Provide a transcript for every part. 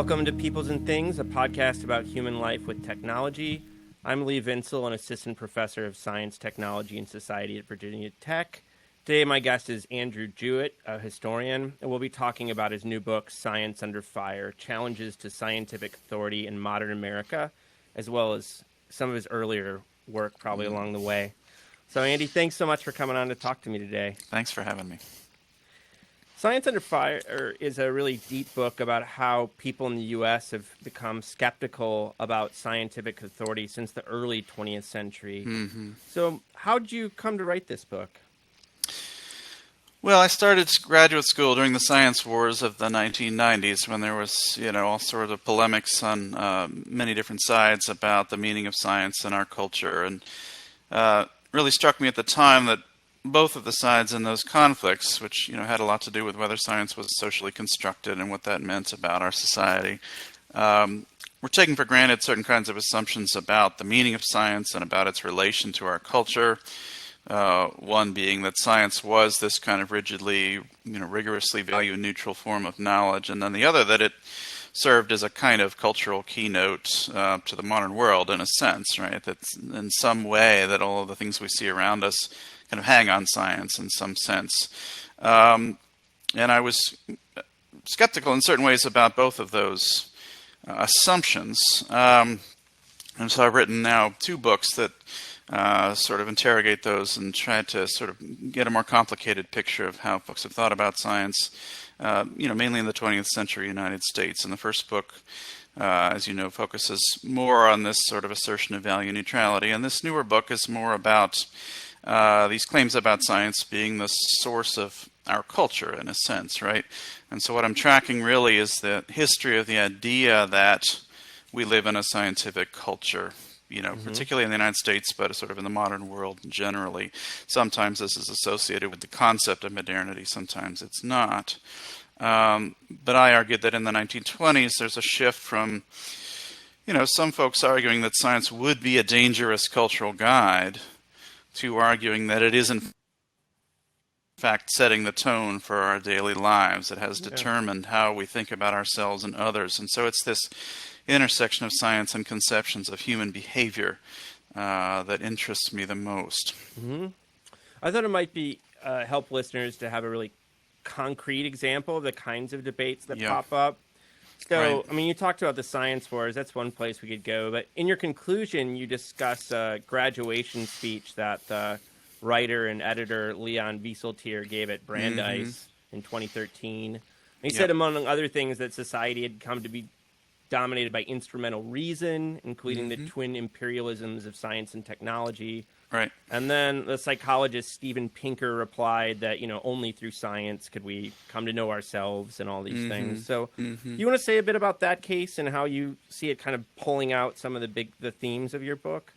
Welcome to Peoples and Things, a podcast about human life with technology. I'm Lee Vinsel, an assistant professor of science, technology, and society at Virginia Tech. Today, my guest is Andrew Jewett, a historian, and we'll be talking about his new book, Science Under Fire, Challenges to Scientific Authority in Modern America, as well as some of his earlier work probably along the way. So, Andy, thanks so much for coming on to talk to me today. Thanks for having me. Science Under Fire is a really deep book about how people in the U.S. have become skeptical about scientific authority since the early 20th century. Mm-hmm. So how did you come to write this book? Well, I started graduate school during the science wars of the 1990s when there was, all sorts of polemics on many different sides about the meaning of science in our culture. And really struck me at the time that both of the sides in those conflicts, which had a lot to do with whether science was socially constructed and what that meant about our society, were taking for granted certain kinds of assumptions about the meaning of science and about its relation to our culture. One being that science was this kind of rigidly, rigorously value-neutral form of knowledge, and then the other that it served as a kind of cultural keynote to the modern world, in a sense, right? That in some way that all of the things we see around us kind of hang on science in some sense. And I was skeptical in certain ways about both of those assumptions. And so I've written now 2 books that sort of interrogate those and try to sort of get a more complicated picture of how folks have thought about science, mainly in the 20th century United States. And the first book, as you know, focuses more on this sort of assertion of value neutrality. And this newer book is more about these claims about science being the source of our culture, in a sense, right? And so what I'm tracking really is the history of the idea that we live in a scientific culture, particularly in the United States, but sort of in the modern world generally. Sometimes this is associated with the concept of modernity, sometimes it's not. But I argued that in the 1920s, there's a shift from, some folks arguing that science would be a dangerous cultural guide to arguing that it is in fact setting the tone for our daily lives. It has determined how we think about ourselves and others. And so it's this intersection of science and conceptions of human behavior that interests me the most. Mm-hmm. I thought it might be help listeners to have a really concrete example of the kinds of debates that pop up. So, right. You talked about the science wars. That's one place we could go. But in your conclusion, you discuss a graduation speech that the writer and editor Leon Wieseltier gave at Brandeis in 2013. And he said, among other things, that society had come to be dominated by instrumental reason, including the twin imperialisms of science and technology. Right. And then the psychologist Steven Pinker replied that, only through science could we come to know ourselves and all these things. So you want to say a bit about that case and how you see it kind of pulling out some of the themes of your book?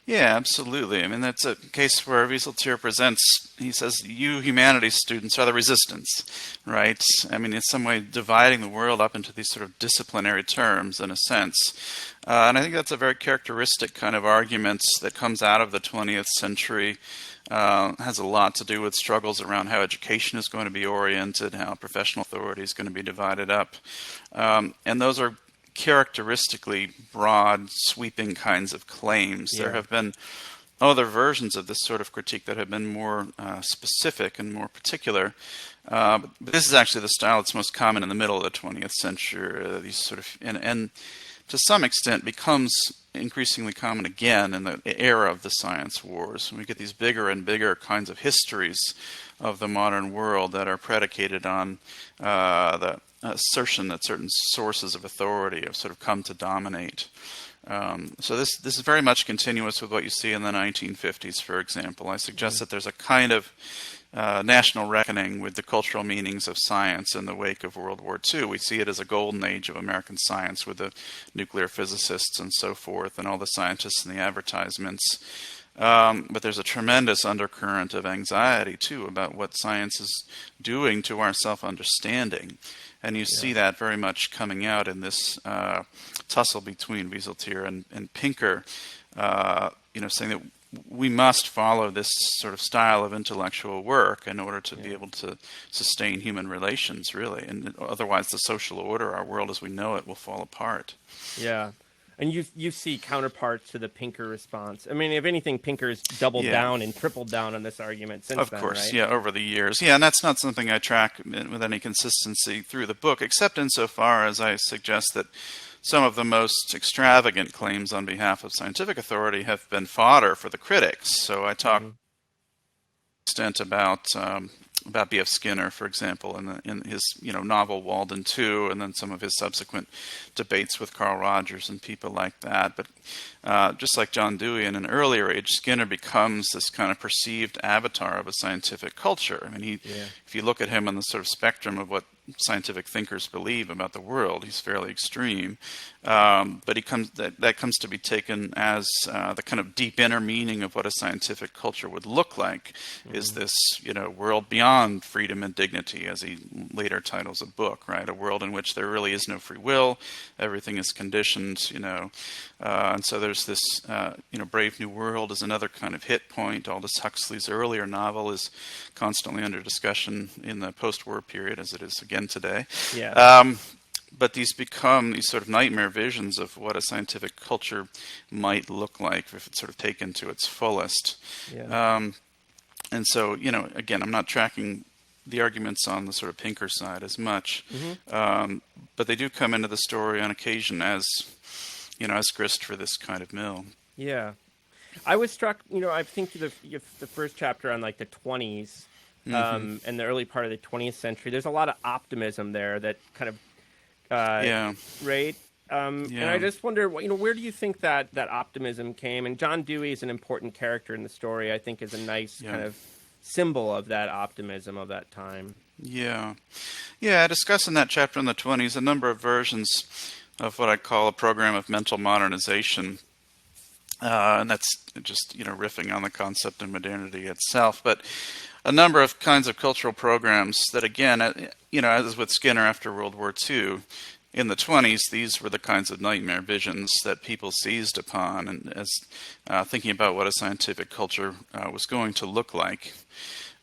Yeah, absolutely. That's a case where Wieseltier presents, he says, you humanities students are the resistance, right? In some way dividing the world up into these sort of disciplinary terms, in a sense. And I think that's a very characteristic kind of argument that comes out of the 20th century. Has a lot to do with struggles around how education is going to be oriented, how professional authority is going to be divided up. And those are characteristically broad, sweeping kinds of claims. There have been other versions of this sort of critique that have been more specific and more particular. But this is actually the style that's most common in the middle of the 20th century. These sort of and to some extent becomes increasingly common again in the era of the science wars. We get these bigger and bigger kinds of histories of the modern world that are predicated on the assertion that certain sources of authority have sort of come to dominate. So this is very much continuous with what you see in the 1950s, for example. I suggest that there's a kind of national reckoning with the cultural meanings of science in the wake of World War II. We see it as a golden age of American science with the nuclear physicists and so forth and all the scientists in the advertisements. But there's a tremendous undercurrent of anxiety, too, about what science is doing to our self-understanding. And you see that very much coming out in this tussle between Wieseltier and Pinker, saying that we must follow this sort of style of intellectual work in order to be able to sustain human relations, really. And otherwise, the social order, our world as we know it, will fall apart. Yeah. And you see counterparts to the Pinker response. I mean, if anything, Pinker's doubled down and tripled down on this argument since then, Of course, right? yeah, over the years. Yeah, and that's not something I track with any consistency through the book, except insofar as I suggest that some of the most extravagant claims on behalf of scientific authority have been fodder for the critics. So I talk extent about B.F. Skinner, for example, in his novel Walden 2, and then some of his subsequent debates with Carl Rogers and people like that. But just like John Dewey in an earlier age, Skinner becomes this kind of perceived avatar of a scientific culture. I mean, if you look at him on the sort of spectrum of what scientific thinkers believe about the world, he's fairly extreme. But that comes to be taken as the kind of deep inner meaning of what a scientific culture would look like, is this world beyond freedom and dignity, as he later titles a book, right? A world in which there really is no free will, everything is conditioned, and so there's this, Brave New World is another kind of hit point. Aldous Huxley's earlier novel is constantly under discussion in the post-war period, as it is again today. Yeah. But these become these sort of nightmare visions of what a scientific culture might look like if it's sort of taken to its fullest. Yeah. And so, again, I'm not tracking the arguments on the sort of Pinker side as much, but they do come into the story on occasion as grist for this kind of mill. Yeah. I was struck, I think the first chapter on like the 20s and the early part of the 20th century, there's a lot of optimism there that kind of, right? And I just wonder, where do you think that optimism came? And John Dewey is an important character in the story, I think is a nice kind of symbol of that optimism of that time. Yeah. I discuss in that chapter in the 20s a number of versions of what I call a program of mental modernization. And that's just, riffing on the concept of modernity itself. But a number of kinds of cultural programs that, again, as with Skinner after World War II, in the 20s, these were the kinds of nightmare visions that people seized upon and as thinking about what a scientific culture was going to look like.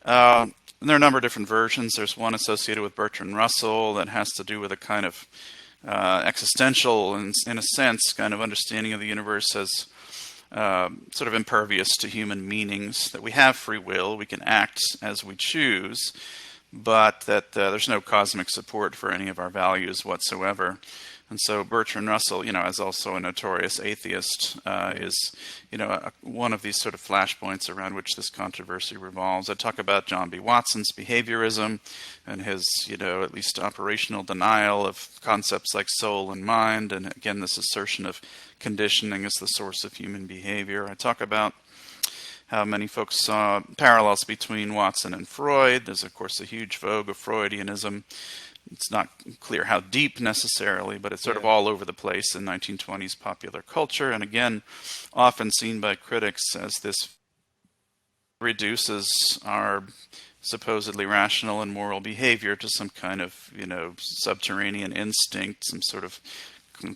And there are a number of different versions. There's one associated with Bertrand Russell that has to do with a kind of existential, and in a sense, kind of understanding of the universe as sort of impervious to human meanings, that we have free will, we can act as we choose, but that there's no cosmic support for any of our values whatsoever. And so Bertrand Russell, as also a notorious atheist, is, one of these sort of flashpoints around which this controversy revolves. I talk about John B. Watson's behaviorism and his, at least operational denial of concepts like soul and mind, and again, this assertion of conditioning as the source of human behavior. I talk about how many folks saw parallels between Watson and Freud. There's, of course, a huge vogue of Freudianism. It's not clear how deep necessarily, but it's sort of all over the place in 1920s popular culture. And again, often seen by critics as this reduces our supposedly rational and moral behavior to some kind of, subterranean instinct, some sort of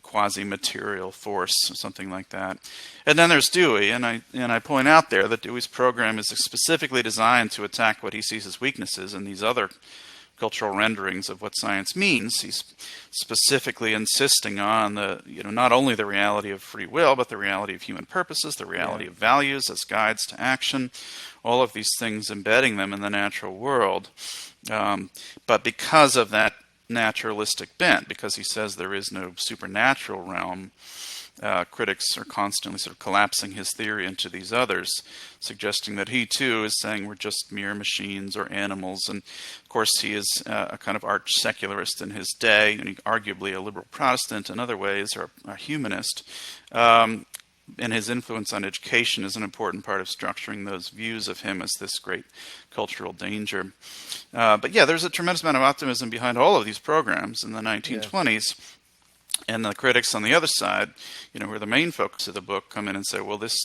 quasi-material force, or something like that. And then there's Dewey, and I point out there that Dewey's program is specifically designed to attack what he sees as weaknesses in these other cultural renderings of what science means. He's specifically insisting on the, not only the reality of free will, but the reality of human purposes, the reality of values as guides to action, all of these things embedding them in the natural world. But because of that naturalistic bent, because he says there is no supernatural realm, critics are constantly sort of collapsing his theory into these others, suggesting that he too is saying we're just mere machines or animals. And of course he is a kind of arch secularist in his day, and arguably a liberal Protestant in other ways, or a humanist. And his influence on education is an important part of structuring those views of him as this great cultural danger. But there's a tremendous amount of optimism behind all of these programs in the 1920s. And the critics on the other side, who are the main focus of the book, come in and say, well, this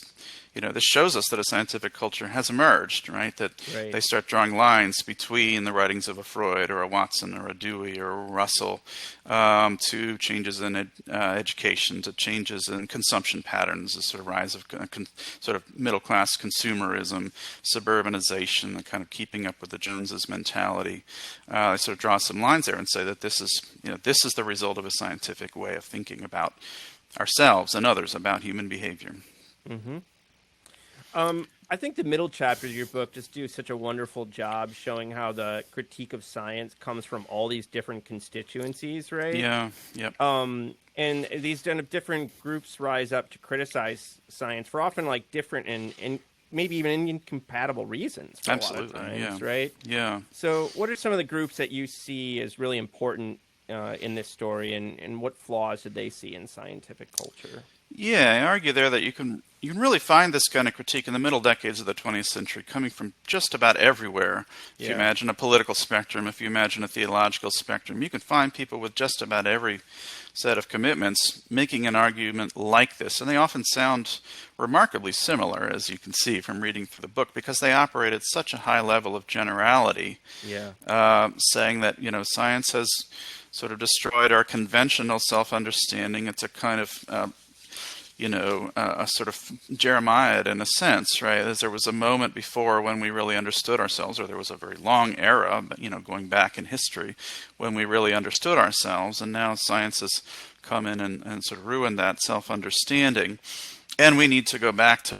this shows us that a scientific culture has emerged, right? That Right. they start drawing lines between the writings of a Freud or a Watson or a Dewey or a Russell, to changes in education, to changes in consumption patterns, the sort of rise of sort of middle-class consumerism, suburbanization, the kind of keeping up with the Joneses mentality. They sort of draw some lines there and say that this is the result of a scientific way of thinking about ourselves and others, about human behavior. Mm-hmm. I think the middle chapters of your book just do such a wonderful job showing how the critique of science comes from all these different constituencies, right? Yeah, yep. And these kind of different groups rise up to criticize science for often like different and maybe even incompatible reasons for Absolutely, a lot of times, yeah. right? Yeah. So what are some of the groups that you see as really important in this story, and what flaws did they see in scientific culture? Yeah, I argue there that you can really find this kind of critique in the middle decades of the 20th century coming from just about everywhere. If you imagine a political spectrum, if you imagine a theological spectrum, you can find people with just about every set of commitments making an argument like this. And they often sound remarkably similar, as you can see from reading through the book, because they operate at such a high level of generality, saying that, science has sort of destroyed our conventional self-understanding. It's a kind of a sort of Jeremiad in a sense, right? As there was a moment before when we really understood ourselves, or there was a very long era, but going back in history, when we really understood ourselves, and now science has come in and sort of ruined that self-understanding, and we need to go back to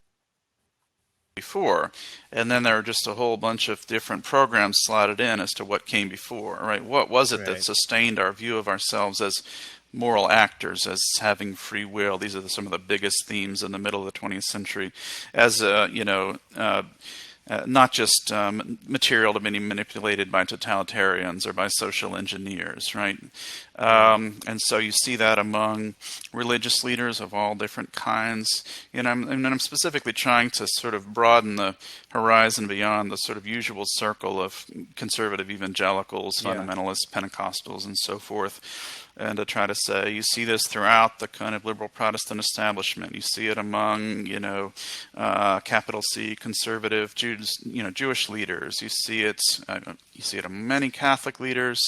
before. And then there are just a whole bunch of different programs slotted in as to what came before, right? What was it that sustained our view of ourselves as moral actors, as having free will? These are some of the biggest themes in the middle of the 20th century, as not just material to be manipulated by totalitarians or by social engineers, right? And so you see that among religious leaders of all different kinds. And I'm specifically trying to sort of broaden the horizon beyond the sort of usual circle of conservative evangelicals, fundamentalists, Pentecostals, and so forth. And to try to say, you see this throughout the kind of liberal Protestant establishment. You see it among, capital C, conservative Jews, Jewish leaders. You see it among many Catholic leaders.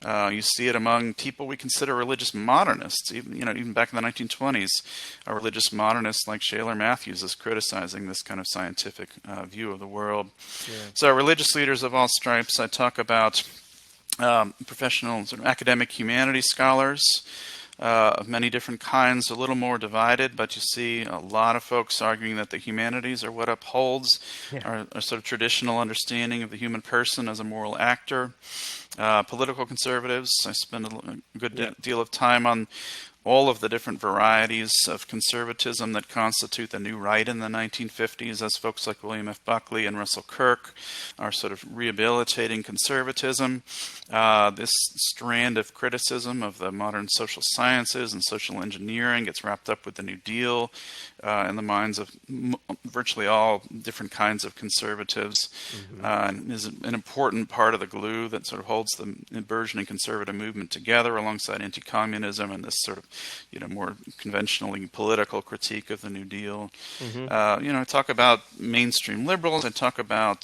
You see it among people we consider religious modernists. Even back in the 1920s, a religious modernist like Shaler Matthews is criticizing this kind of scientific view of the world. Yeah. So religious leaders of all stripes. I talk about professional sort of academic humanities scholars of many different kinds, a little more divided, but you see a lot of folks arguing that the humanities are what upholds our sort of traditional understanding of the human person as a moral actor. Political conservatives, I spend a good deal of time on all of the different varieties of conservatism that constitute the new right in the 1950s, as folks like William F. Buckley and Russell Kirk are sort of rehabilitating conservatism. This strand of criticism of the modern social sciences and social engineering gets wrapped up with the New Deal in the minds of virtually all different kinds of conservatives, and is an important part of the glue that sort of holds the burgeoning conservative movement together, alongside anti-communism and this sort of more conventionally political critique of the New Deal. I talk about mainstream liberals. I talk about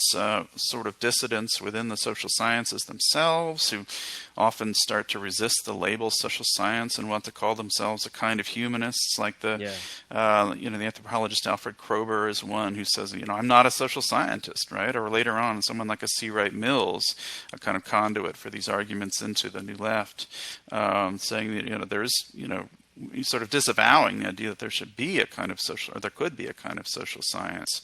sort of dissidents within the social sciences themselves, who often start to resist the label social science and want to call themselves a kind of humanists, like the anthropologist Alfred Kroeber is one who says, I'm not a social scientist, right? Or later on, someone like a C. Wright Mills, a kind of conduit for these arguments into the New Left, saying that there's sort of disavowing the idea that there should be a kind of social, or there could be a kind of social science.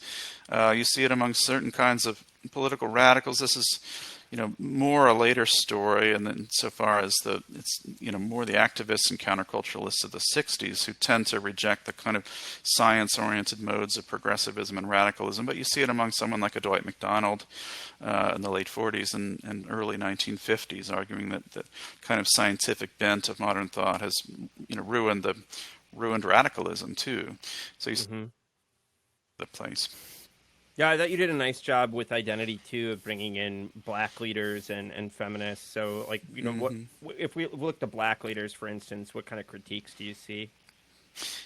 You see it among certain kinds of political radicals. This is more a later story, and then so far as it's more the activists and counterculturalists of the 60s who tend to reject the kind of science-oriented modes of progressivism and radicalism. But you see it among someone like a Dwight MacDonald in the late 40s and early 1950s, arguing that the kind of scientific bent of modern thought has ruined radicalism too. So you see the place. Yeah, I thought you did a nice job with identity too, of bringing in black leaders and feminists. So, like, what if we look to black leaders, for instance, what kind of critiques do you see?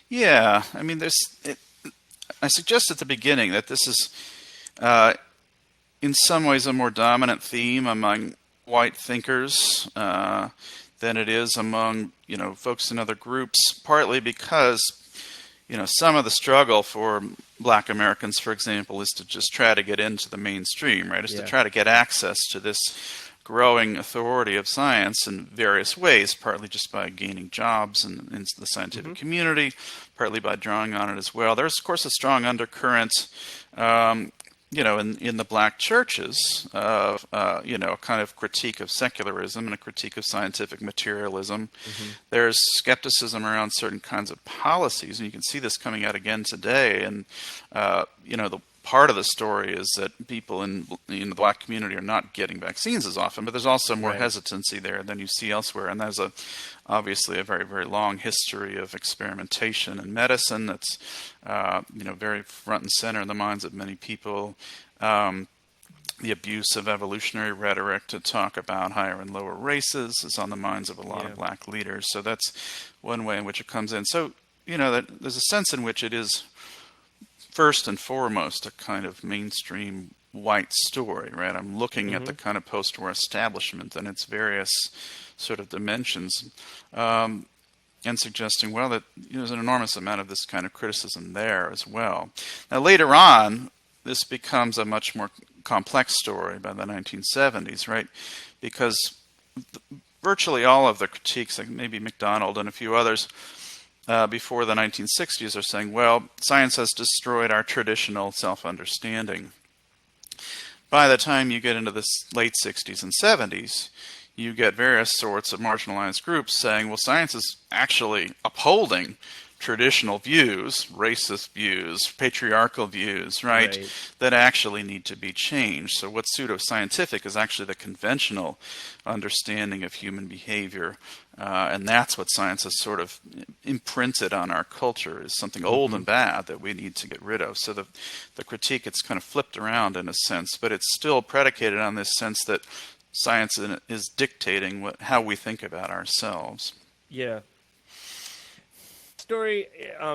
Yeah, I mean, I suggest at the beginning that this is, in some ways, a more dominant theme among white thinkers than it is among, folks in other groups, partly because, some of the struggle for Black Americans, for example, is to just try to get into the mainstream, right? Is to try to get access to this growing authority of science in various ways, partly just by gaining jobs in the scientific community, partly by drawing on it as well. There's, of course, a strong undercurrent, in the Black churches of, a kind of critique of secularism and a critique of scientific materialism. There's skepticism around certain kinds of policies, and you can see this coming out again today. And, the part of the story is that people in the Black community are not getting vaccines as often, but there's also more hesitancy there than you see elsewhere. And there's obviously a very, very long history of experimentation in medicine that's, very front and center in the minds of many people. The abuse of evolutionary rhetoric to talk about higher and lower races is on the minds of a lot of Black leaders. So that's one way in which it comes in. So, there's a sense in which it is first and foremost a kind of mainstream white story, right? I'm looking at the kind of post-war establishment and its various sort of dimensions, and suggesting, well, that there's an enormous amount of this kind of criticism there as well. Now, later on, this becomes a much more complex story by the 1970s, right? Because virtually all of the critiques, like maybe MacDonald and a few others, before the 1960s are saying, well, science has destroyed our traditional self-understanding. By the time you get into the late 60s and 70s, you get various sorts of marginalized groups saying, well, science is actually upholding traditional views, racist views, patriarchal views, right, that actually need to be changed. So what's pseudoscientific is actually the conventional understanding of human behavior, and that's what science has sort of imprinted on our culture, is something old and bad that we need to get rid of. So the critique, it's kind of flipped around in a sense, but it's still predicated on this sense that science is dictating how we think about ourselves. Yeah. Story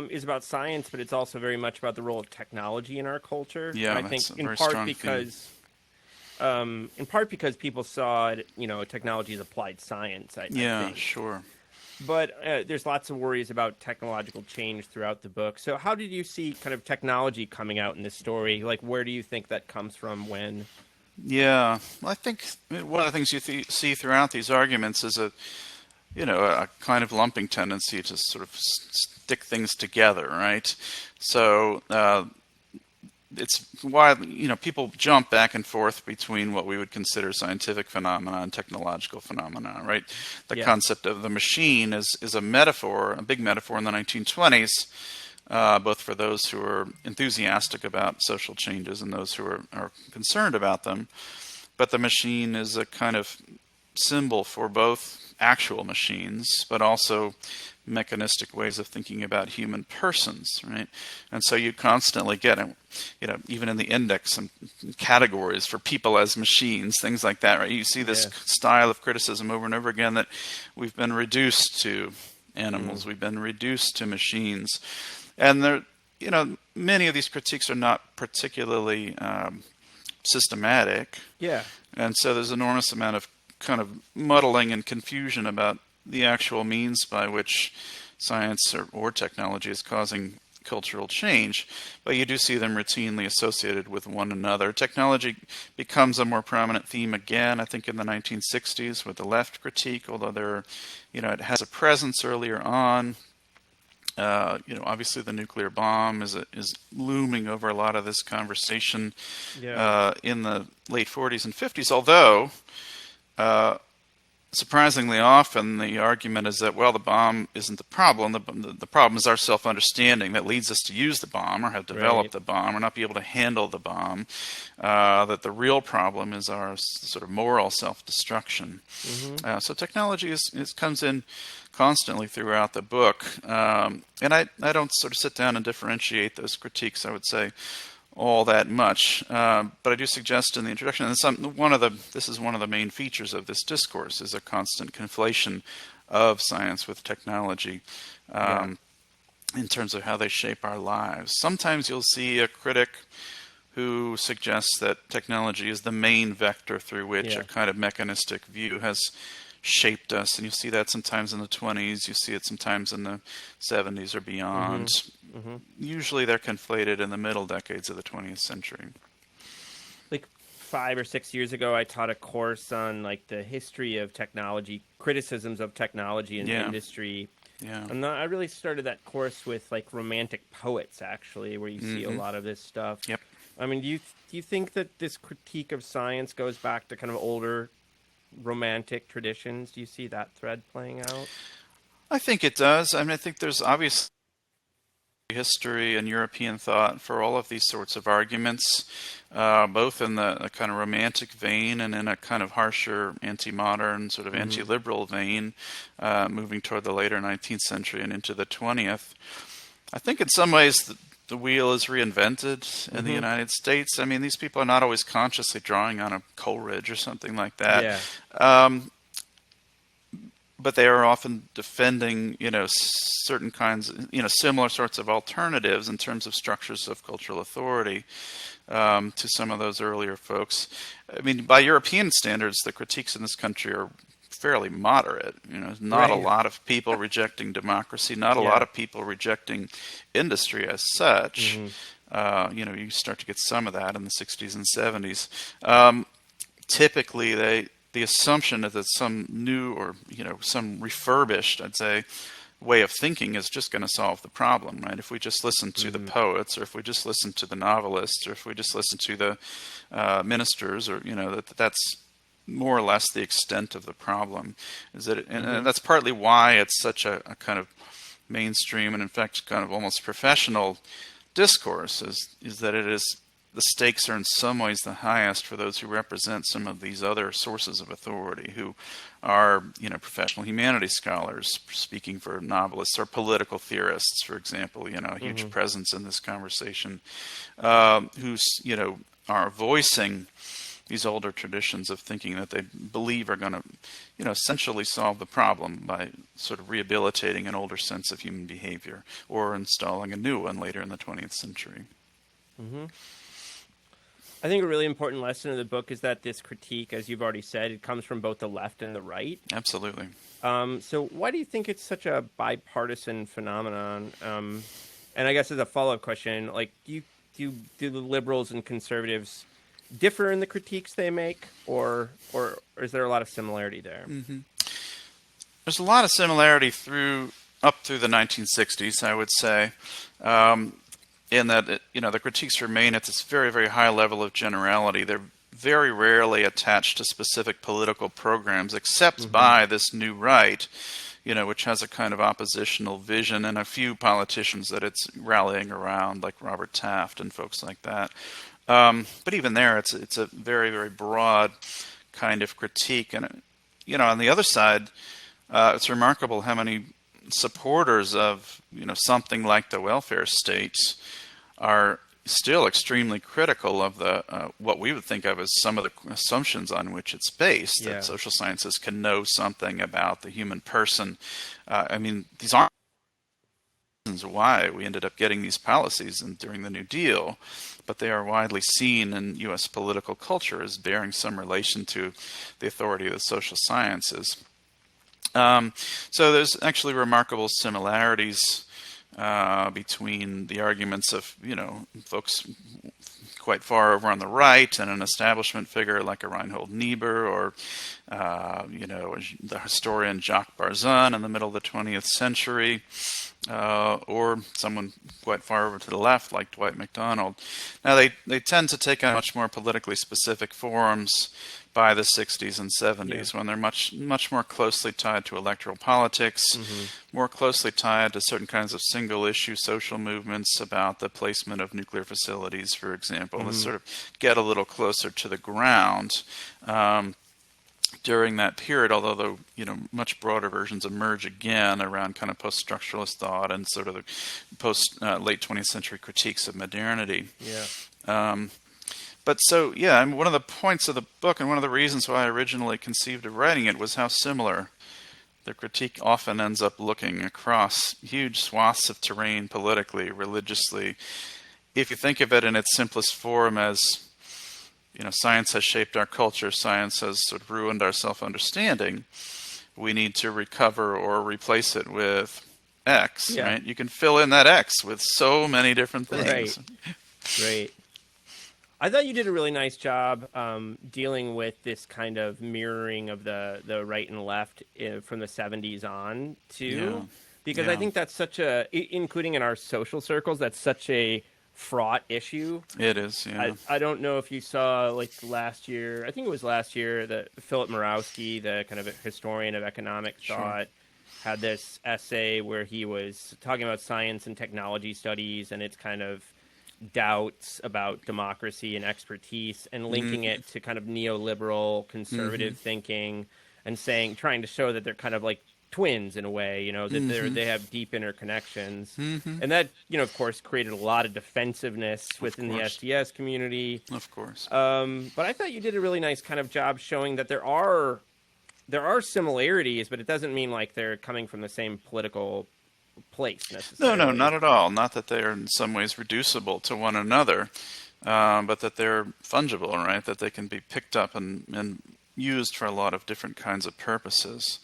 is about science, but it's also very much about the role of technology in our culture. Yeah, and I think that's a very strong theme. In part because people saw it, technology as applied science. I think. Sure. But there's lots of worries about technological change throughout the book. So how did you see kind of technology coming out in this story? Like, where do you think that comes from? When? Yeah, well, I think one of the things you see throughout these arguments is a kind of lumping tendency to sort of stick things together, right? So it's why people jump back and forth between what we would consider scientific phenomena and technological phenomena, right? The concept of the machine is a metaphor, a big metaphor in the 1920s, both for those who are enthusiastic about social changes and those who are concerned about them. But the machine is a kind of symbol for both actual machines, but also mechanistic ways of thinking about human persons, right? And so you constantly get, even in the index, some categories for people as machines, things like that, right? You see this style of criticism over and over again, that we've been reduced to animals, we've been reduced to machines. And there, many of these critiques are not particularly systematic. Yeah. And so there's an enormous amount of kind of muddling and confusion about the actual means by which science or technology is causing cultural change, but you do see them routinely associated with one another. Technology becomes a more prominent theme again, I think, in the 1960s with the left critique, although it has a presence earlier on. Obviously the nuclear bomb is looming over a lot of this conversation in the late 40s and 50s, although surprisingly often the argument is that, well, the bomb isn't the problem. The problem is our self-understanding that leads us to use the bomb or have developed the bomb or not be able to handle the bomb. That the real problem is our sort of moral self-destruction. So technology comes in constantly throughout the book. And I don't sort of sit down and differentiate those critiques, I would say, all that much, but I do suggest in the introduction, and this is one of the main features of this discourse, is a constant conflation of science with technology. in terms of how they shape our lives. Sometimes you'll see a critic who suggests that technology is the main vector through which a kind of mechanistic view has shaped us. And you see that sometimes in the 20s, you see it sometimes in the 70s or beyond. Usually they're conflated in the middle decades of the 20th century. Like 5 or 6 years ago, I taught a course on like the history of technology, criticisms of technology in industry. Yeah. And I really started that course with like romantic poets, actually, where you see a lot of this stuff. Yep. I mean, do you think that this critique of science goes back to kind of older romantic traditions? Do you see that thread playing out? I think it does. I mean, I think there's obviously history and European thought for all of these sorts of arguments, both in the kind of romantic vein and in a kind of harsher anti-modern, sort of anti-liberal vein, moving toward the later 19th century and into the 20th. I think in some ways the wheel is reinvented in the United States. I mean, these people are not always consciously drawing on a Coleridge or something like that. Yeah. But they are often defending, certain kinds, similar sorts of alternatives in terms of structures of cultural authority to some of those earlier folks. I mean, by European standards, the critiques in this country are fairly moderate. Not a lot of people rejecting democracy, not a lot of people rejecting industry as such. You start to get some of that in the 60s and 70s. Typically, the assumption is that some new or some refurbished, I'd say, way of thinking is just going to solve the problem, right? If we just listen to the poets, or if we just listen to the novelists, or if we just listen to the ministers, or that's more or less the extent of the problem. Is that and that's partly why it's such a kind of mainstream and in fact kind of almost professional discourse is that it is. The stakes are in some ways the highest for those who represent some of these other sources of authority, who are, professional humanities scholars speaking for novelists, or political theorists, for example, a huge presence in this conversation, who, are voicing these older traditions of thinking that they believe are going to, essentially solve the problem by sort of rehabilitating an older sense of human behavior or installing a new one later in the 20th century. I think a really important lesson of the book is that this critique, as you've already said, it comes from both the left and the right. Absolutely. So why do you think it's such a bipartisan phenomenon? And I guess as a follow-up question, like, do the liberals and conservatives differ in the critiques they make, or is there a lot of similarity there? There's a lot of similarity up through the 1960s, I would say. In that, the critiques remain at this very, very high level of generality. They're very rarely attached to specific political programs, except by this new right, which has a kind of oppositional vision, and a few politicians that it's rallying around, like Robert Taft and folks like that. But even there, it's a very, very broad kind of critique. And, on the other side, it's remarkable how many supporters of something like the welfare state are still extremely critical of the what we would think of as some of the assumptions on which it's based. That social sciences can know something about the human person. I mean, these aren't reasons why we ended up getting these policies during the New Deal, but they are widely seen in U.S. political culture as bearing some relation to the authority of the social sciences. So there's actually remarkable similarities between the arguments of, folks quite far over on the right and an establishment figure like a Reinhold Niebuhr, or, the historian Jacques Barzun in the middle of the 20th century, or someone quite far over to the left like Dwight MacDonald. Now, they tend to take on much more politically specific forms by the 60s and 70s, when they're much more closely tied to electoral politics, more closely tied to certain kinds of single-issue social movements about the placement of nuclear facilities, for example. Let's sort of get a little closer to the ground during that period, although much broader versions emerge again around kind of post-structuralist thought and sort of the late 20th century critiques of modernity. But so, one of the points of the book and one of the reasons why I originally conceived of writing it was how similar The critique often ends up looking across huge swaths of terrain politically, religiously. If you think of it in its simplest form as, science has shaped our culture, science has sort of ruined our self-understanding, we need to recover or replace it with X, right? You can fill in that X with so many different things. Right. I thought you did a really nice job dealing with this kind of mirroring of the right and left from the 70s on, too. Because I think that's such including in our social circles, that's such a fraught issue. It is, I don't know if you saw, last year, I think it was last year, that Philip Murawski, the kind of historian of economic thought, had this essay where he was talking about science and technology studies and its kind of doubts about democracy and expertise, and linking it to kind of neoliberal conservative thinking, and trying to show that they're kind of like twins in a way, that they have deep interconnections. And that, of course, created a lot of defensiveness within the SDS community. Of course. But I thought you did a really nice kind of job showing that there are similarities, but it doesn't mean like they're coming from the same political place necessarily. No, not at all. Not that they're in some ways reducible to one another, but that they're fungible, right? That they can be picked up and used for a lot of different kinds of purposes.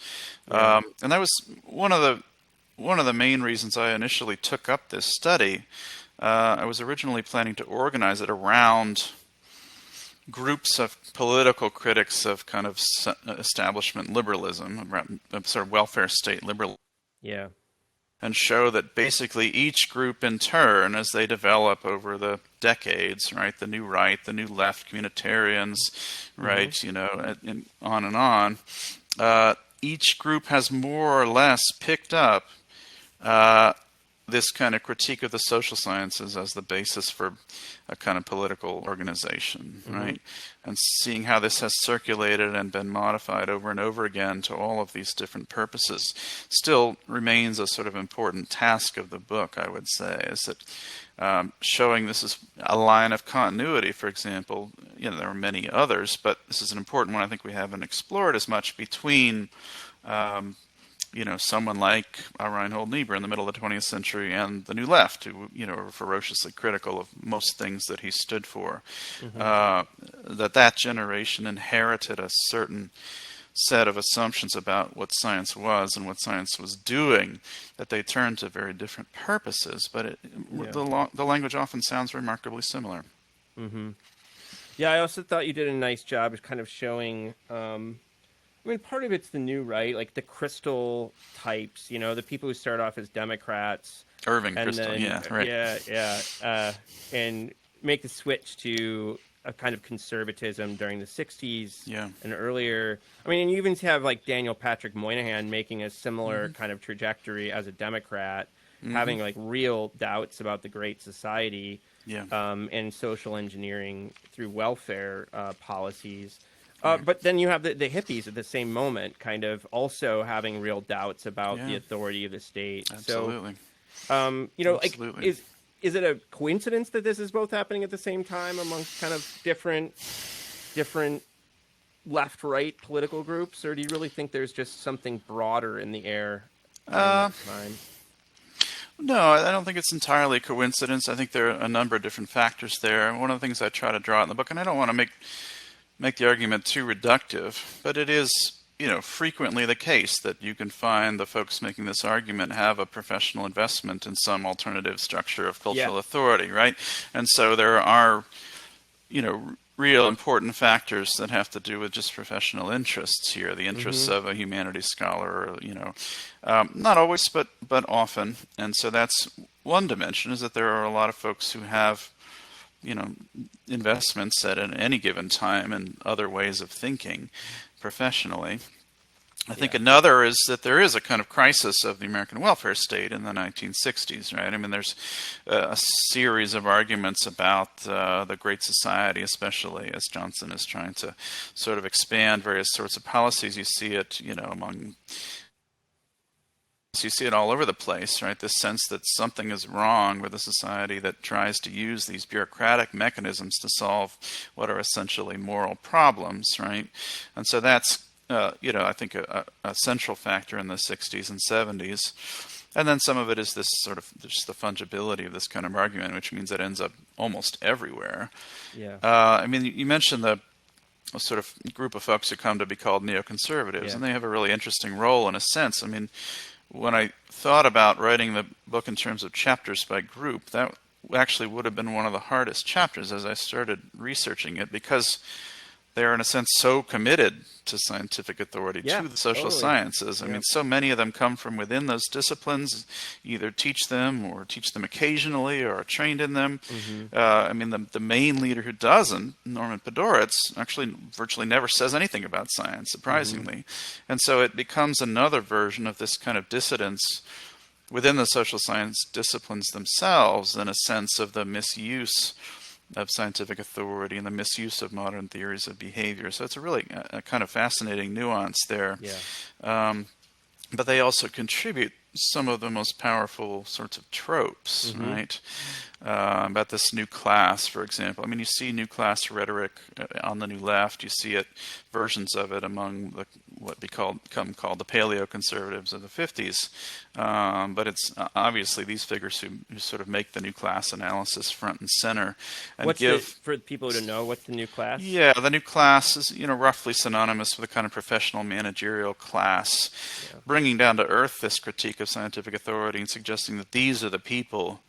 And that was one of the main reasons I initially took up this study. I was originally planning to organize it around groups of political critics of kind of establishment liberalism, sort of welfare state liberalism. Yeah. And show that basically each group in turn, as they develop over the decades, right, the new right, the new left, communitarians, right, and on, each group has more or less picked up this kind of critique of the social sciences as the basis for a kind of political organization, right? And seeing how this has circulated and been modified over and over again to all of these different purposes still remains a sort of important task of the book, I would say, is that showing this is a line of continuity, for example. There are many others, but this is an important one I think we haven't explored as much between someone like Reinhold Niebuhr in the middle of the 20th century and the New Left, who, were ferociously critical of most things that he stood for. That generation inherited a certain set of assumptions about what science was and what science was doing, that they turned to very different purposes, but the language often sounds remarkably similar. Yeah, I also thought you did a nice job of kind of showing... part of it's the new right, like the Crystal types, the people who start off as Democrats. Irving Kristol, and make the switch to a kind of conservatism during the 60s and earlier. And you even have like Daniel Patrick Moynihan making a similar kind of trajectory as a Democrat, having like real doubts about the Great Society and social engineering through welfare policies. But then you have the hippies at the same moment, kind of also having real doubts about the authority of the state. Absolutely. So, Absolutely. Is it a coincidence that this is both happening at the same time amongst kind of different left-right political groups, or do you really think there's just something broader in the air at that time? No, I don't think it's entirely coincidence. I think there are a number of different factors there. One of the things I try to draw out in the book, and I don't want to make the argument too reductive, but it is, frequently the case that you can find the folks making this argument have a professional investment in some alternative structure of cultural authority, right? And so there are, real important factors that have to do with just professional interests here, the interests of a humanities scholar, not always, but often. And so that's one dimension, is that there are a lot of folks who have investments at any given time and other ways of thinking professionally. I think another is that there is a kind of crisis of the American welfare state in the 1960s, right? There's a series of arguments about the Great Society, especially as Johnson is trying to sort of expand various sorts of policies. You see it, So you see it all over the place, right? This sense that something is wrong with a society that tries to use these bureaucratic mechanisms to solve what are essentially moral problems, right? And so that's I think a central factor in the 60s and 70s. And then some of it is this sort of just the fungibility of this kind of argument, which means it ends up almost everywhere. Yeah. I mean, you mentioned the sort of group of folks who come to be called neoconservatives, and they have a really interesting role in a sense. I mean, when I thought about writing the book in terms of chapters by group, that actually would have been one of the hardest chapters as I started researching it, because they're in a sense so committed to scientific authority, to the social sciences. I mean, so many of them come from within those disciplines, either teach them or teach them occasionally or are trained in them. I mean, the main leader who doesn't, Norman Podhoretz, actually virtually never says anything about science, surprisingly. And so it becomes another version of this kind of dissidence within the social science disciplines themselves, in a sense of the misuse of scientific authority and the misuse of modern theories of behavior. So it's a really a kind of fascinating nuance there. But they also contribute some of the most powerful sorts of tropes, right? About this new class, for example. I mean, you see new class rhetoric on the New Left. You see it, versions of it among what come called the paleoconservatives of the 50s. But it's obviously these figures who sort of make the new class analysis front and center. And for people to know, what's the new class? Yeah, the new class is, roughly synonymous with a kind of professional managerial class, bringing down to earth this critique of scientific authority and suggesting that these are the people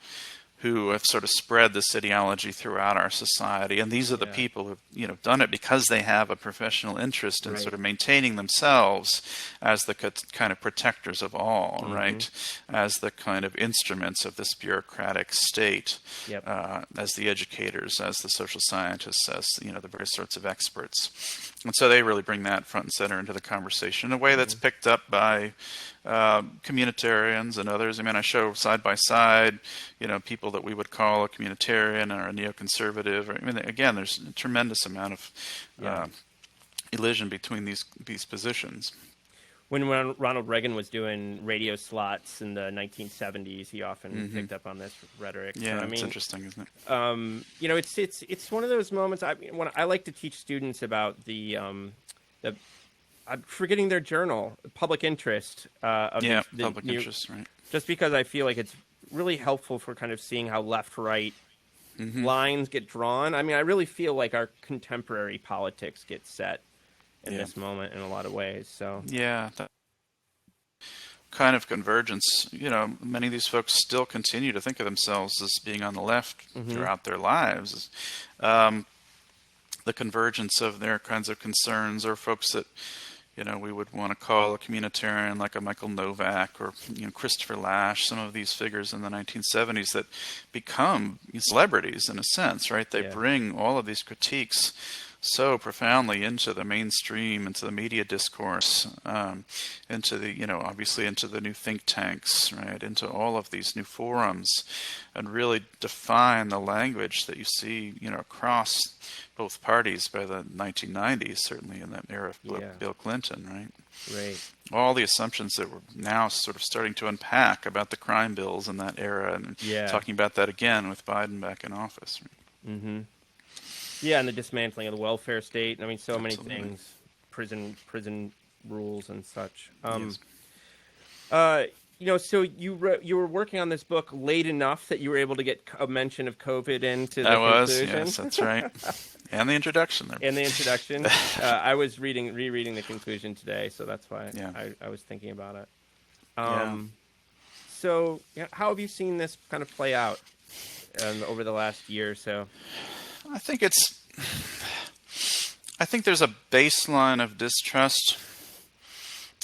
who have sort of spread this ideology throughout our society, and these are the people who've done it because they have a professional interest in sort of maintaining themselves as the kind of protectors of all, right? As the kind of instruments of this bureaucratic state, as the educators, as the social scientists, as the various sorts of experts. And so they really bring that front and center into the conversation in a way that's picked up by communitarians and others. I mean, I show side by side, people that we would call a communitarian or a neoconservative. I mean, again, there's a tremendous amount of elision between these positions. When Ronald Reagan was doing radio slots in the 1970s, he often picked up on this rhetoric. Yeah, so, it's interesting, isn't it? It's one of those moments. When I like to teach students about the I'm forgetting their journal, Public Interest. Public Interest, right? Just because I feel like it's really helpful for kind of seeing how left-right lines get drawn. I mean, I really feel like our contemporary politics get set in this moment in a lot of ways. So that kind of convergence. Many of these folks still continue to think of themselves as being on the left throughout their lives. The convergence of their kinds of concerns, or folks that we would want to call a communitarian, like a Michael Novak or Christopher Lasch, some of these figures in the 1970s that become celebrities in a sense, right? They bring all of these critiques so profoundly into the mainstream, into the media discourse, into the, obviously into the new think tanks, right? Into all of these new forums, and really define the language that you see, across both parties by the 1990s, certainly in that era of Bill Clinton, right? Right. All the assumptions that we're now sort of starting to unpack about the crime bills in that era, and talking about that again with Biden back in office. Right? Yeah, and the dismantling of the welfare state. I mean, so many things, prison rules and such. So you were working on this book late enough that you were able to get a mention of COVID into the conclusion. Yes, that's right. And the introduction there. And the introduction. I was rereading the conclusion today, so that's why I was thinking about it. So, how have you seen this kind of play out over the last year or so? I think there's a baseline of distrust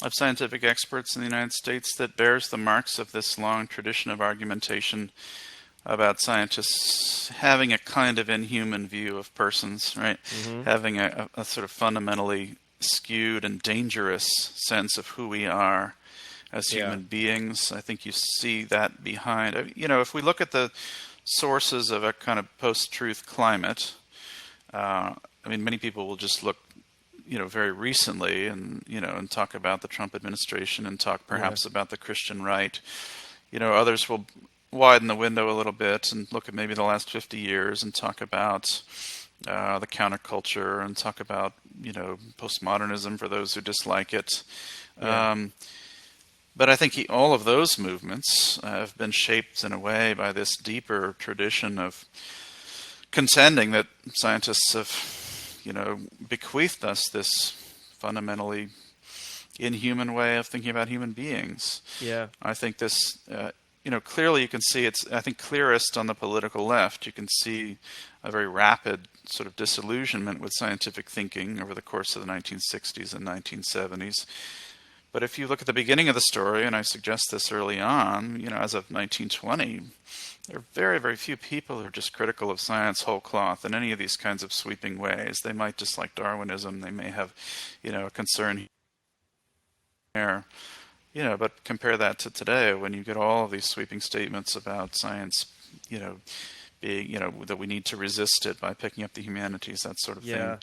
of scientific experts in the United States that bears the marks of this long tradition of argumentation about scientists having a kind of inhuman view of persons, right? Having a sort of fundamentally skewed and dangerous sense of who we are as human beings. I think you see that behind, if we look at the sources of a kind of post-truth climate, many people will just look, very recently and talk about the Trump administration and talk perhaps about the Christian right. Others will widen the window a little bit and look at maybe the last 50 years and talk about the counterculture and talk about postmodernism for those who dislike it. Yeah. But I think all of those movements have been shaped in a way by this deeper tradition of contending that scientists have, bequeathed us this fundamentally inhuman way of thinking about human beings. Yeah. I think this, clearly you can see it's, I think, clearest on the political left. You can see a very rapid sort of disillusionment with scientific thinking over the course of the 1960s and 1970s. But if you look at the beginning of the story, and I suggest this early on, as of 1920, there are very, very few people who are just critical of science whole cloth in any of these kinds of sweeping ways. They might dislike Darwinism. They may have, a concern here. But compare that to today, when you get all of these sweeping statements about science, being, that we need to resist it by picking up the humanities, that sort of thing.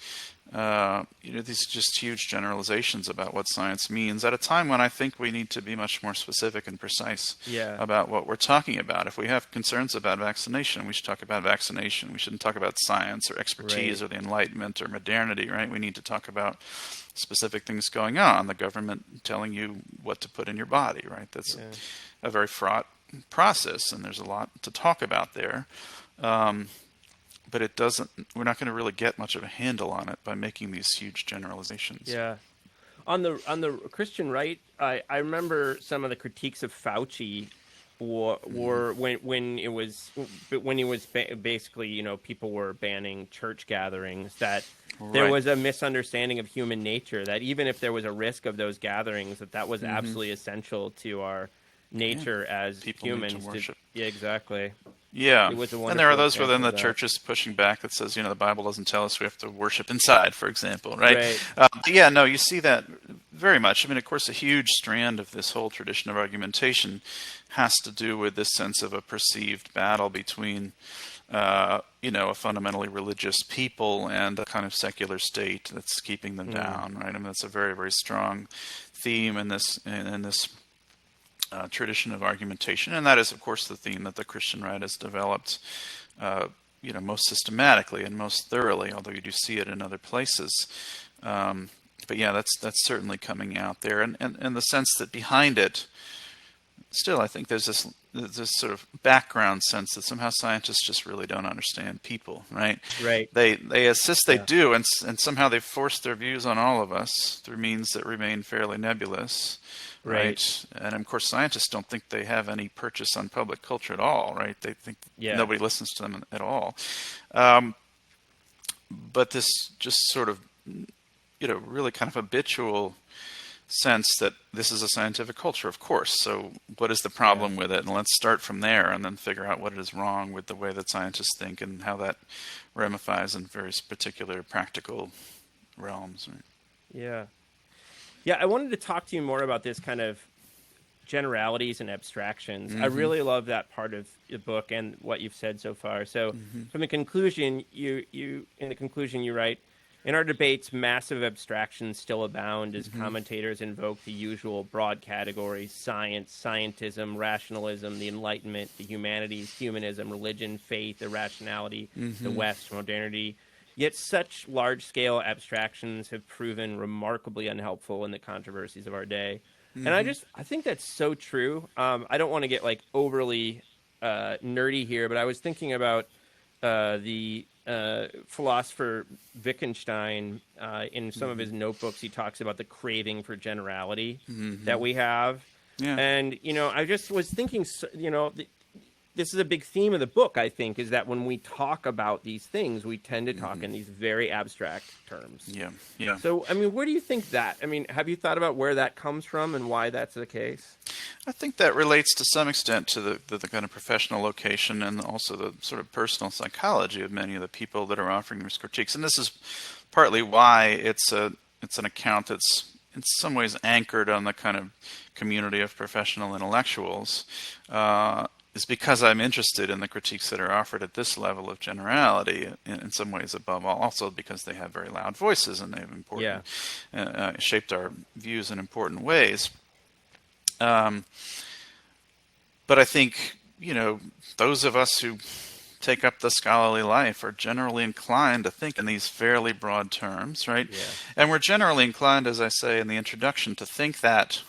These are just huge generalizations about what science means at a time when I think we need to be much more specific and precise about what we're talking about. If we have concerns about vaccination, we should talk about vaccination. We shouldn't talk about science or expertise or the Enlightenment or modernity, right? We need to talk about specific things going on, the government telling you what to put in your body, right? That's a very fraught process, and there's a lot to talk about there. But we're not going to really get much of a handle on it by making these huge generalizations. Yeah. On the Christian right, I remember some of the critiques of Fauci were when he was basically, people were banning church gatherings, that there was a misunderstanding of human nature, that even if there was a risk of those gatherings, that was absolutely essential to our nature as people humans. need to worship. Yeah, exactly. Yeah, It was a and there are those wonderful within the example of that. churches pushing back that says, the Bible doesn't tell us we have to worship inside, for example, right? Right. But yeah, no, you see that very much. I mean, of course, a huge strand of this whole tradition of argumentation has to do with this sense of a perceived battle between, a fundamentally religious people and a kind of secular state that's keeping them down, right? I mean, that's a very, very strong theme in this tradition of argumentation, and that is, of course, the theme that the Christian right has developed, most systematically and most thoroughly. Although you do see it in other places, but yeah, that's certainly coming out there, and the sense that behind it, still, I think there's this sort of background sense that somehow scientists just really don't understand people, right? Right. They insist they do, and somehow they force their views on all of us through means that remain fairly nebulous. Right. And of course, scientists don't think they have any purchase on public culture at all, right? They think nobody listens to them at all. But this just sort of, really kind of habitual sense that this is a scientific culture, of course. So what is the problem with it? And let's start from there and then figure out what is wrong with the way that scientists think and how that ramifies in various particular practical realms. Right? Yeah. Yeah, I wanted to talk to you more about this kind of generalities and abstractions. I really love that part of the book and what you've said so far. So, from the conclusion, you write, in our debates, massive abstractions still abound as commentators invoke the usual broad categories: science, scientism, rationalism, the Enlightenment, the humanities, humanism, religion, faith, irrationality, the West, modernity. Yet such large-scale abstractions have proven remarkably unhelpful in the controversies of our day. And I think that's so true. I don't want to get overly nerdy here, but I was thinking about the philosopher Wittgenstein. In some of his notebooks, he talks about the craving for generality that we have. Yeah. And, I just was thinking, this is a big theme of the book, I think, is that when we talk about these things, we tend to talk in these very abstract terms. Yeah, yeah. So, where do you think that? Have you thought about where that comes from and why that's the case? I think that relates to some extent to the kind of professional location and also the sort of personal psychology of many of the people that are offering these critiques. And this is partly why it's an account that's in some ways anchored on the kind of community of professional intellectuals. Is because I'm interested in the critiques that are offered at this level of generality, in some ways above all, also because they have very loud voices and they've shaped our views in important ways. But I think, those of us who take up the scholarly life are generally inclined to think in these fairly broad terms, right? Yeah. And we're generally inclined, as I say in the introduction, to think that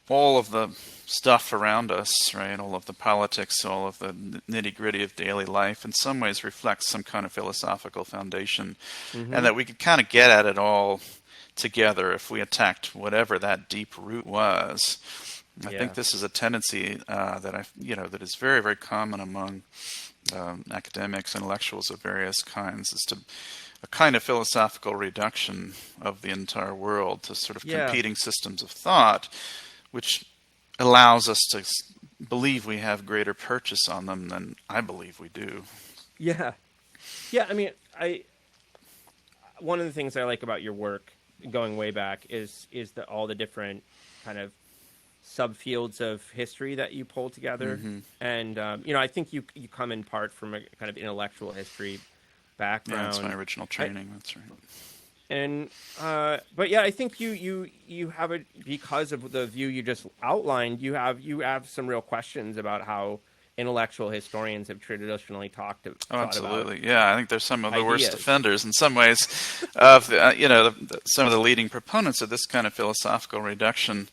all of the stuff around us, right, all of the politics, all of the nitty-gritty of daily life, in some ways reflects some kind of philosophical foundation, and that we could kind of get at it all together if we attacked whatever that deep root was. I think this is a tendency that is very, very common among academics, intellectuals of various kinds, is to a kind of philosophical reduction of the entire world to sort of competing systems of thought, which allows us to believe we have greater purchase on them than I believe we do. Yeah. I mean, one of the things I like about your work, going way back, is all the different kind of subfields of history that you pull together. And I think you come in part from a kind of intellectual history background. Yeah, that's my original training. That's right. And but yeah, I think you have it, because of the view you just outlined. You have some real questions about how intellectual historians have traditionally thought absolutely about. Yeah, I think they're some of the ideas. Worst offenders in some ways of some of the leading proponents of this kind of philosophical reduction.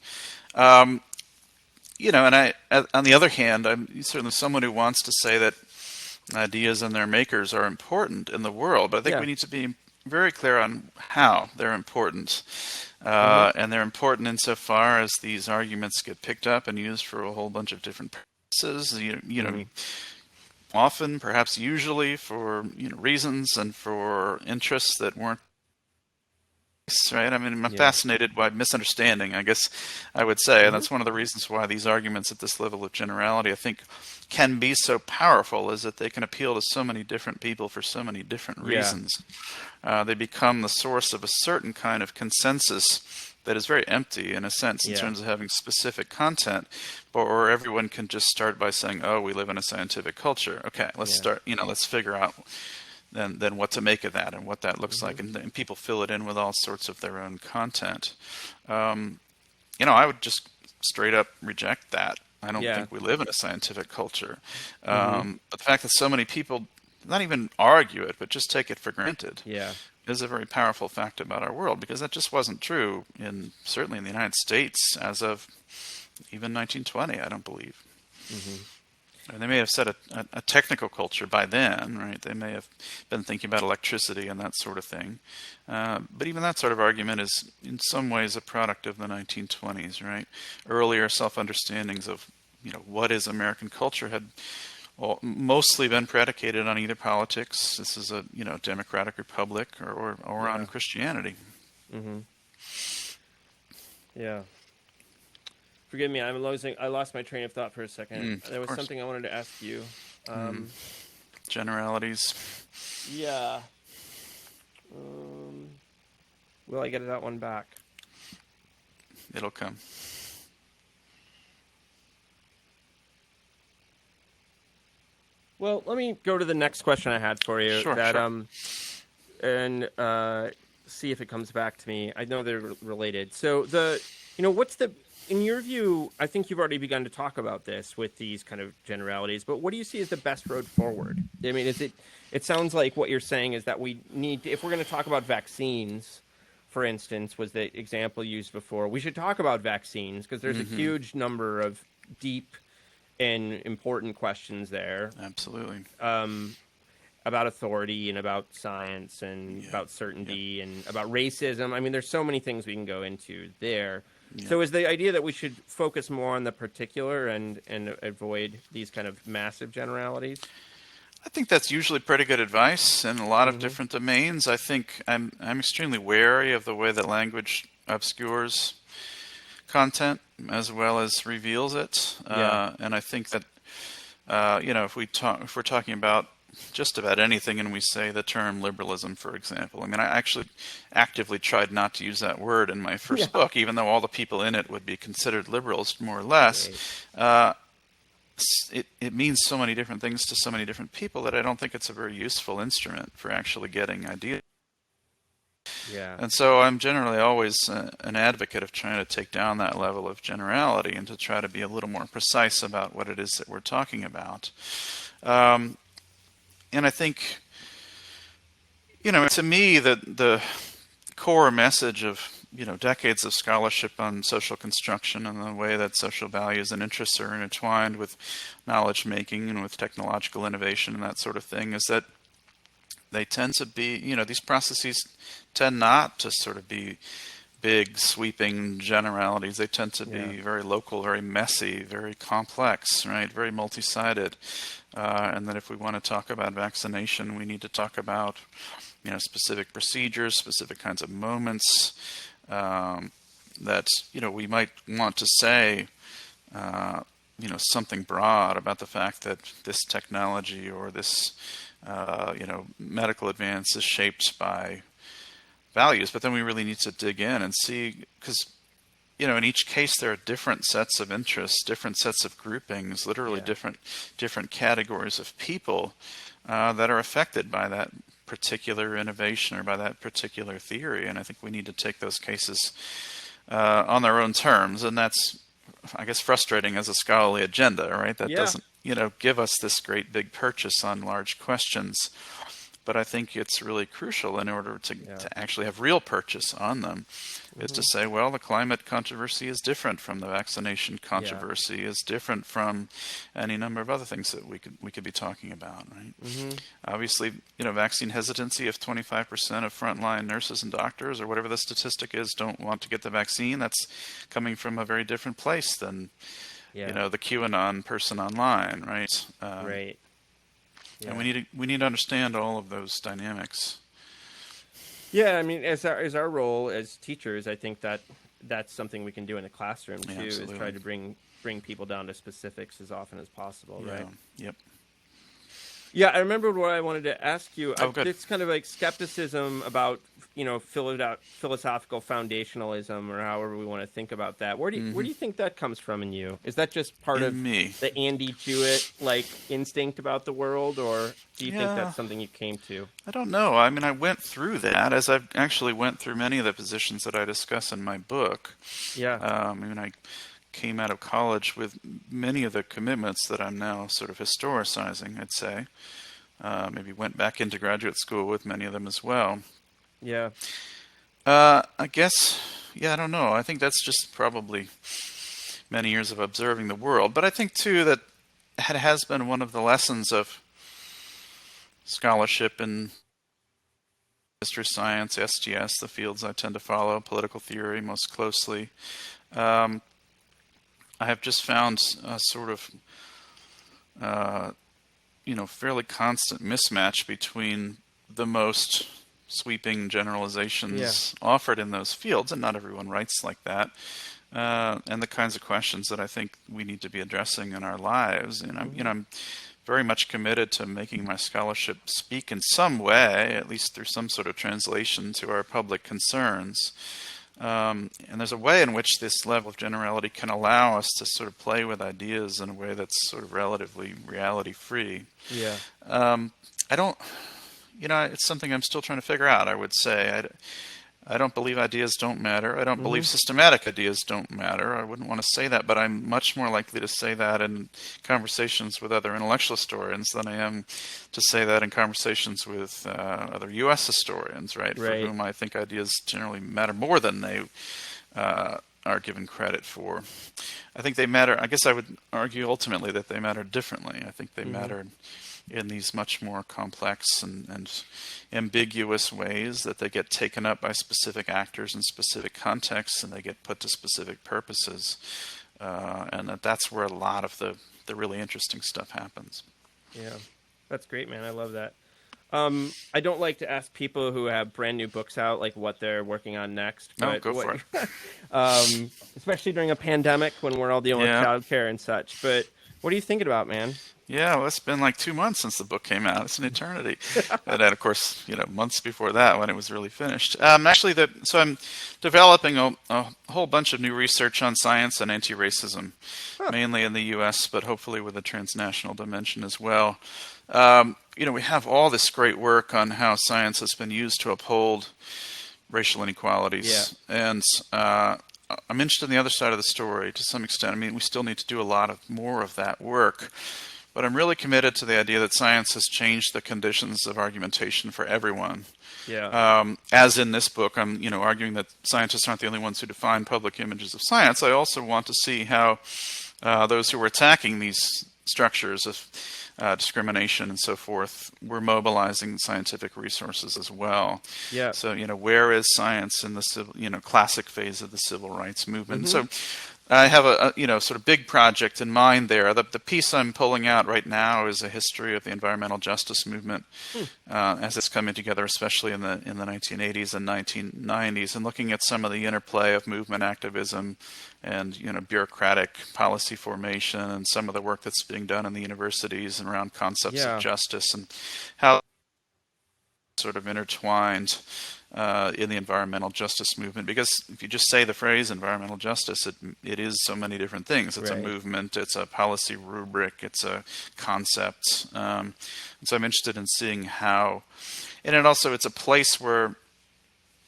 And I, on the other hand, I'm certainly someone who wants to say that ideas and their makers are important in the world, but I think we need to be very clear on how they're important. And they're important insofar as these arguments get picked up and used for a whole bunch of different purposes. Often, perhaps usually, for reasons and for interests that weren't right. I mean, I'm fascinated by misunderstanding, I guess I would say, and that's one of the reasons why these arguments at this level of generality, I think, can be so powerful, is that they can appeal to so many different people for so many different reasons. They become the source of a certain kind of consensus that is very empty, in a sense, in terms of having specific content, or everyone can just start by saying, oh, we live in a scientific culture. Okay, let's start, let's figure out then what to make of that and what that looks like. And people fill it in with all sorts of their own content. I would just straight up reject that. I don't think we live in a scientific culture. But the fact that so many people not even argue it, but just take it for granted is a very powerful fact about our world, because that just wasn't true certainly in the United States as of even 1920, I don't believe. They may have set a technical culture by then, right? They may have been thinking about electricity and that sort of thing. But even that sort of argument is in some ways a product of the 1920s, right? Earlier self-understandings of, what is American culture had mostly been predicated on either politics, this is a, democratic republic, or on Christianity. Yeah. Forgive me, I lost my train of thought for a second. There was something I wanted to ask you. Generalities. Yeah. Will I get that one back? It'll come. Well, let me go to the next question I had for you. Sure. And see if it comes back to me. I know they're related. So in your view, I think you've already begun to talk about this with these kind of generalities, but what do you see as the best road forward? I mean, it sounds like what you're saying is that we need, if we're going to talk about vaccines, for instance, was the example used before, we should talk about vaccines, because there's a huge number of deep and important questions there. Absolutely. About authority and about science and about certainty and about racism. I mean, there's so many things we can go into there. Yeah. So is the idea that we should focus more on the particular and avoid these kind of massive generalities? I think that's usually pretty good advice in a lot of different domains. I think I'm extremely wary of the way that language obscures content as well as reveals it. And I think that if we're talking about just about anything and we say the term liberalism, for example, I mean, I actually actively tried not to use that word in my first book, even though all the people in it would be considered liberals more or less. It means so many different things to so many different people that I don't think it's a very useful instrument for actually getting ideas. And so I'm generally always an advocate of trying to take down that level of generality and to try to be a little more precise about what it is that we're talking about. And I think, to me, the core message of decades of scholarship on social construction and the way that social values and interests are intertwined with knowledge making and with technological innovation and that sort of thing is that they tend to be, these processes tend not to sort of be big sweeping generalities. They tend to be very local, very messy, very complex, right? Very multi-sided. And that if we want to talk about vaccination, we need to talk about specific procedures, specific kinds of moments, that, we might want to say, something broad about the fact that this technology or this, medical advance is shaped by values. But then we really need to dig in and see, because, in each case there are different sets of interests, different sets of groupings, literally different categories of people that are affected by that particular innovation or by that particular theory. And I think we need to take those cases on their own terms. And that's, I guess, frustrating as a scholarly agenda, right? That doesn't, give us this great big purchase on large questions. But I think it's really crucial in order to actually have real purchase on them, is to say, well, the climate controversy is different from the vaccination controversy, is different from any number of other things that we could be talking about, right? Obviously, vaccine hesitancy, if 25% of frontline nurses and doctors, or whatever the statistic is, don't want to get the vaccine, that's coming from a very different place than, the QAnon person online, right? Right. Yeah. And we need to understand all of those dynamics. Yeah, I mean, as our role as teachers, I think that's something we can do in the classroom too, is try to bring people down to specifics as often as possible, right? Yep. Yeah, I remembered what I wanted to ask you. Good. It's kind of like skepticism about, philosophical foundationalism, or however we want to think about that. Where do you think that comes from in you? Is that just part of me? The Andy Jewett instinct about the world, or do you think that's something you came to? I don't know. I mean, I went through that, as I've actually went through many of the positions that I discuss in my book. Yeah. I came out of college with many of the commitments that I'm now sort of historicizing, I'd say. Maybe went back into graduate school with many of them as well. Yeah. I guess, I don't know. I think that's just probably many years of observing the world. But I think, too, that it has been one of the lessons of scholarship in history, science, STS, the fields I tend to follow, political theory most closely. I have just found a sort of, fairly constant mismatch between the most sweeping generalizations offered in those fields, and not everyone writes like that, and the kinds of questions that I think we need to be addressing in our lives. And I'm very much committed to making my scholarship speak in some way, at least through some sort of translation, to our public concerns. And there's a way in which this level of generality can allow us to sort of play with ideas in a way that's sort of relatively reality-free. Yeah. I don't, it's something I'm still trying to figure out, I would say. I don't believe ideas don't matter. I don't believe systematic ideas don't matter. I wouldn't want to say that, but I'm much more likely to say that in conversations with other intellectual historians than I am to say that in conversations with other U.S. historians, right? For whom I think ideas generally matter more than they are given credit for. I think they matter. I guess I would argue ultimately that they matter differently. I think they matter in these much more complex and ambiguous ways, that they get taken up by specific actors in specific contexts, and they get put to specific purposes, and that's where a lot of the really interesting stuff happens. Yeah, that's great, man. I love that. I don't like to ask people who have brand new books out what they're working on next. But go for it. Especially during a pandemic when we're all dealing with childcare and such. But what are you thinking about, man? Yeah, well, it's been 2 months since the book came out. It's an eternity. And then, of course, months before that when it was really finished. So I'm developing a whole bunch of new research on science and anti-racism, mainly in the U.S., but hopefully with a transnational dimension as well. We have all this great work on how science has been used to uphold racial inequalities. Yeah. And I'm interested in the other side of the story to some extent. I mean, we still need to do a lot more of that work. but I'm really committed to the idea that science has changed the conditions of argumentation for everyone. Yeah. As in this book, I'm arguing that scientists aren't the only ones who define public images of science. I also want to see how those who are attacking these structures of discrimination and so forth were mobilizing scientific resources as well. Yeah. So where is science in the civil, classic phase of the civil rights movement? Mm-hmm. So I have a sort of big project in mind there. The piece I'm pulling out right now is a history of the environmental justice movement as it's coming together, especially in the 1980s and 1990s, and looking at some of the interplay of movement activism and bureaucratic policy formation and some of the work that's being done in the universities and around concepts of justice and how sort of intertwined in the environmental justice movement. Because if you just say the phrase environmental justice, it is so many different things. It's a movement, it's a policy rubric, it's a concept. And so I'm interested in seeing how, and it's a place where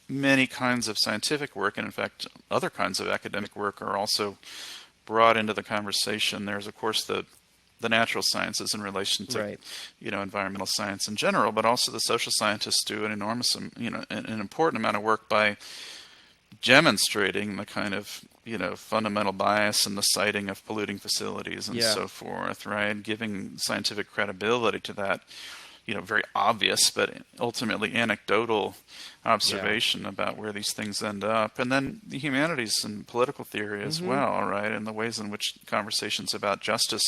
many kinds of scientific work, and in fact other kinds of academic work, are also brought into the conversation. There's of course the natural sciences in relation to environmental science in general, but also the social scientists do an enormous an important amount of work by demonstrating the kind of fundamental bias in the siting of polluting facilities and so forth, right? Giving scientific credibility to that very obvious but ultimately anecdotal observation about where these things end up. And then the humanities and political theory as well, right? And the ways in which conversations about justice,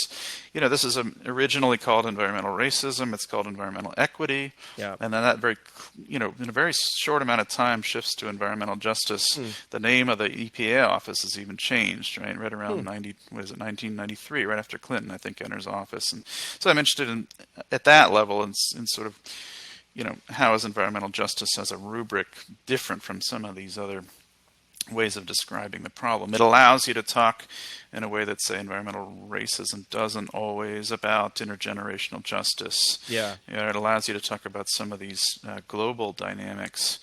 this is originally called environmental racism, it's called environmental equity, and then that in a very short amount of time shifts to environmental justice. The name of the EPA office has even changed, right around 1993, right after Clinton, I think, enters office. And so I'm interested in, at that level, in sort of how is environmental justice as a rubric different from some of these other ways of describing the problem? It allows you to talk in a way that, say, environmental racism doesn't always, about intergenerational justice. It allows you to talk about some of these global dynamics.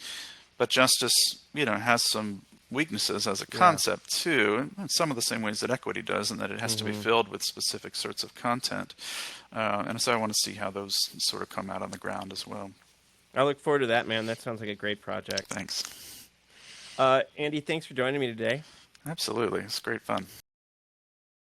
But justice, has some weaknesses as a concept too, in some of the same ways that equity does, and that it has to be filled with specific sorts of content. And so I want to see how those sort of come out on the ground as well. I look forward to that, man. That sounds like a great project. Thanks. Andy, thanks for joining me today. Absolutely. It's great fun.